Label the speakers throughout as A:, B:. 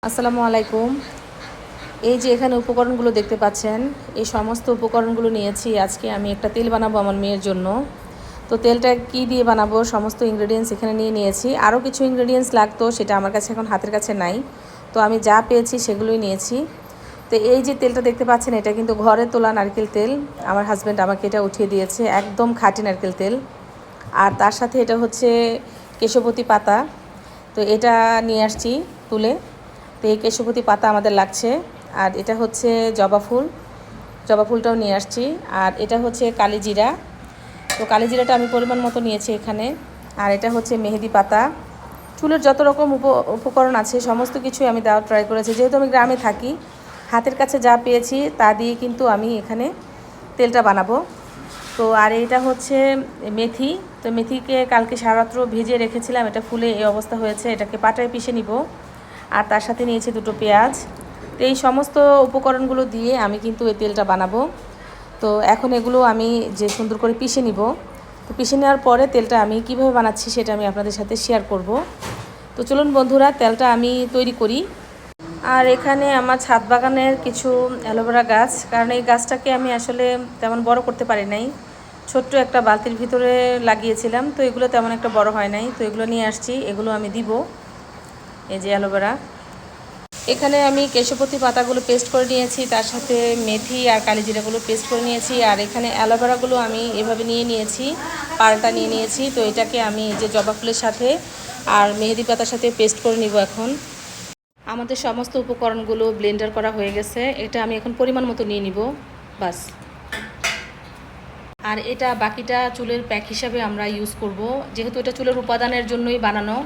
A: আসসালামু আলাইকুম। এই যে এখানে উপকরণগুলো দেখতে পাচ্ছেন, এই সমস্ত উপকরণগুলো নিয়েছি আজকে আমি একটা তেল বানাবো আমার মেয়ের জন্য। তো তেলটা কি দিয়ে বানাবো সমস্ত ইনগ্রেডিয়েন্টস এখানে নিয়েছি। আরও কিছু ইনগ্রেডিয়েন্টস লাগতো, সেটা আমার কাছে এখন হাতের কাছে নাই। তো আমি যা পেয়েছি সেগুলোই নিয়েছি। তো এই যে তেলটা দেখতে পাচ্ছেন, এটা কিন্তু ঘরে তোলা নারকেল তেল। আমার হাজব্যান্ড আমাকে এটা উঠিয়ে দিয়েছে, একদম খাঁটি নারকেল তেল। আর তার সাথে এটা হচ্ছে কেশবতী পাতা। তো এটা নিয়ে আসছি তুলে। তো এই কেশবতী পাতা আমাদের লাগছে। আর এটা হচ্ছে জবা ফুল, জবা ফুলটাও নিয়ে আসছি। আর এটা হচ্ছে কালিজিরা। তো কালিজিরাটা আমি পরিমাণ মতো নিয়েছি এখানে। আর এটা হচ্ছে মেহেদি পাতা। চুলের যত রকম উপকরণ আছে সমস্ত কিছুই আমি দেওয়ার ট্রাই করেছি, যেহেতু আমি গ্রামে থাকি। হাতের কাছে যা পেয়েছি তা দিয়ে কিন্তু আমি এখানে তেলটা বানাবো। তো আর এটা হচ্ছে মেথি। তো মেথিকে কালকে সারারাত্র ভিজিয়ে রেখেছিলাম, এটা ফুলে এই অবস্থা হয়েছে। এটাকে পাটায় পিষে নিব। আর তার সাথে নিয়েছি দুটো পেঁয়াজ। তো এই সমস্ত উপকরণগুলো দিয়ে আমি কিন্তু এই তেলটা বানাবো। তো এখন এগুলো আমি যে সুন্দর করে পিষে নিব। তো পিষে নেওয়ার পরে তেলটা আমি কিভাবে বানাচ্ছি সেটা আমি আপনাদের সাথে শেয়ার করব। তো চলুন বন্ধুরা, তেলটা আমি তৈরি করি। আর এখানে আমার ছাদ বাগানের কিছু অ্যালোভেরা গাছ, কারণ এই গাছটাকে আমি আসলে তেমন বড় করতে পারি নাই। ছোট্ট একটা বালতির ভিতরে লাগিয়েছিলাম, তো এগুলো তেমন একটা বড় হয় নাই। তো এগুলো নিয়ে আসছি, এগুলো আমি দিব। এই যে অ্যালোভেরা। এখানে আমি কেশবতী পাতাগুলো পেস্ট করে নিয়েছি, তার সাথে মেথি আর কালিজিরাগুলো পেস্ট করে নিয়েছি। আর এখানে অ্যালোভেরাগুলো আমি এভাবে নিয়ে নিয়েছি, পাল্টা নিয়ে নিয়েছি। তো এটাকে আমি যে জবা ফুলের সাথে আর মেহেদি পাতার সাথে পেস্ট করে নিব এখন। আমাদের সমস্ত উপকরণগুলো ব্লেন্ডার করা হয়ে গেছে, এটা আমি এখন পরিমাণ মতো নিয়ে নিব, বাস। আর এটা বাকিটা চুলের প্যাক হিসাবে আমরা ইউজ করব, যেহেতু এটা চুলের উপাদানের জন্যই বানানো।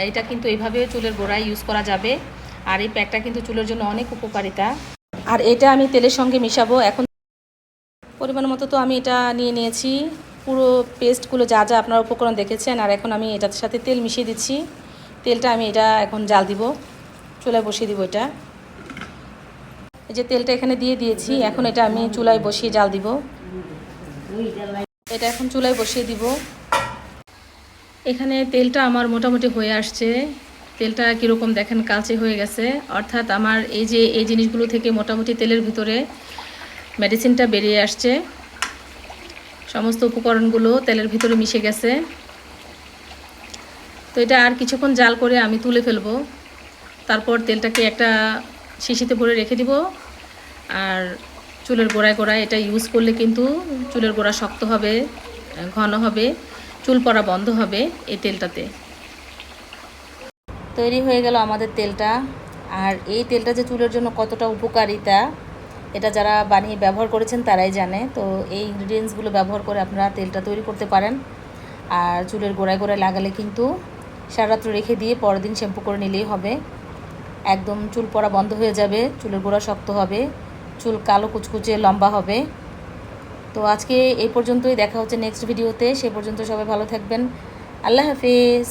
A: এটা কিন্তু এইভাবে চুলের গোড়ায় ইউজ করা যাবে। আর এই প্যাকটা কিন্তু চুলের জন্য অনেক উপকারিতা। আর এটা আমি তেলের সঙ্গে মিশাবো এখন। পরিমাণ মতো তো আমি এটা নিয়ে নিয়েছি, পুরো পেস্টগুলো যা যা আপনারা উপকরণ দেখেছেন। আর এখন আমি এটার সাথে তেল মিশিয়ে দিচ্ছি। তেলটা আমি এটা এখন জাল দিব, চুলায় বসিয়ে দিব। এটা এই যে তেলটা এখানে দিয়ে দিয়েছি, এখন এটা আমি চুলায় বসিয়ে জাল দিব। এটা এখন চুলায় বসিয়ে দিব। এখানে তেলটা আমার মোটামুটি হয়ে আসছে। তেলটা কীরকম দেখেন, কালচে হয়ে গেছে। অর্থাৎ আমার এই জিনিসগুলো থেকে মোটামুটি তেলের ভিতরে মেডিসিনটা বেরিয়ে আসছে। সমস্ত উপকরণগুলো তেলের ভিতরে মিশে গেছে। তো এটা আর কিছুক্ষণ জাল করে আমি তুলে ফেলবো। তারপর তেলটাকে একটা শিশিতে ভরে রেখে দিব। আর চুলের গোড়ায় গোড়ায় এটা ইউজ করলে কিন্তু চুলের গোড়া শক্ত হবে, ঘন হবে, চুল পড়া বন্ধ হবে এই তেলটাতে। তৈরি হয়ে গেল আমাদের তেলটা। আর এই তেলটা যে চুলের জন্য কতটা উপকারিতা, এটা যারা বানিয়ে ব্যবহার করেছেন তারাই জানে। তো এই ইনগ্রিডিয়েন্টসগুলো ব্যবহার করে আপনারা তেলটা তৈরি করতে পারেন। আর চুলের গোড়ায় গোড়ায় লাগালে কিন্তু সারারাত্র রেখে দিয়ে পরের দিন শ্যাম্পু করে নিলেই হবে। একদম চুল পড়া বন্ধ হয়ে যাবে, চুলের গোড়া শক্ত হবে, চুল কালো কুচকুচে লম্বা হবে। তো আজকে এই পর্যন্তই, দেখা হচ্ছে নেক্সট ভিডিওতে। সে পর্যন্ত সবাই ভালো থাকবেন। আল্লাহ হাফিজ।